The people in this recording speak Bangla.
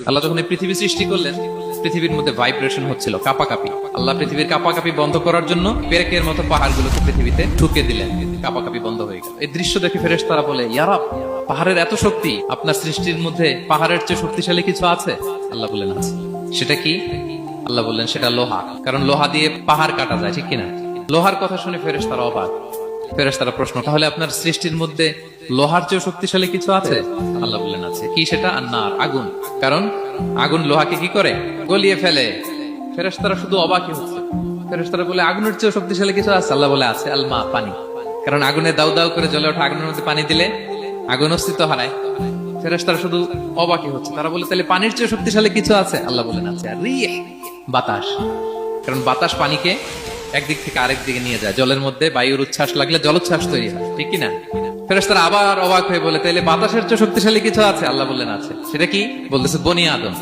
আল্লাহ যখন এই পৃথিবী সৃষ্টি করলেন, পৃথিবীর মধ্যে ভাইব্রেশন হচ্ছিল, কাপাকাপি। আল্লাহ পৃথিবীর কাপাকাপি বন্ধ করার জন্য পেরেকের মতো পাহাড়গুলোকে পৃথিবীতে ঠুকে দিলেন, কাপাকাপি বন্ধ হয়ে গেল। এই দৃশ্য দেখে ফেরেশতারা বলে, ইয়া রাব, পাহাড়ের এত শক্তি, আপনার সৃষ্টির মধ্যে পাহাড়ের চেয়ে শক্তিশালী কিছু আছে? আল্লাহ বললেন আছে। সেটা কি? আল্লাহ বললেন সেটা লোহা, কারণ লোহা দিয়ে পাহাড় কাটা যায়, ঠিক কিনা? লোহার কথা শুনে ফেরেশতারা অবাক। ফেরেশতারা প্রশ্ন, তাহলে আপনার সৃষ্টির মধ্যে লোহার চেয়ে শক্তিশালী কিছু আছে? আল্লাহ বললেন আছে। কি সেটা? আন্নার, আগুন। কারণ আগুন লোহাকে কি করে? গলিয়ে ফেলে। ফেরেশতারা শুধু অবাকই হচ্ছে। ফেরেশতারা বলে, আগুনের চেয়ে শক্তিশালী কিছু আছে? আল্লাহ বলে আছে, আলমা, পানি। কারণ আগুনে দাউ দাউ করে জ্বলে ওঠা আগুনের মধ্যে পানি দিলে আগুন অস্তিত্ব হারায়। ফেরেশতারা শুধু অবাকই হচ্ছে। তারা বলে, তাহলে পানির চেয়ে শক্তিশালী কিছু আছে? আল্লাহ বলেন আছে, আর রিহ, বাতাস। কারণ বাতাস পানিকে একদিক থেকে আরেক দিকে নিয়ে যায়। জলের মধ্যে বায়ুর উচ্ছ্বাস লাগলে জলোচ্ছ্বাস তৈরি হয়, ঠিক কিনা? ফেরেশতারা আবার অবাক হয়ে বলে, তাইলে বাতাসের চেয়ে শক্তিশালী কিছু আছে? আল্লাহ বললেন আছে। সেটা কি? বলতেছে বনি আদম।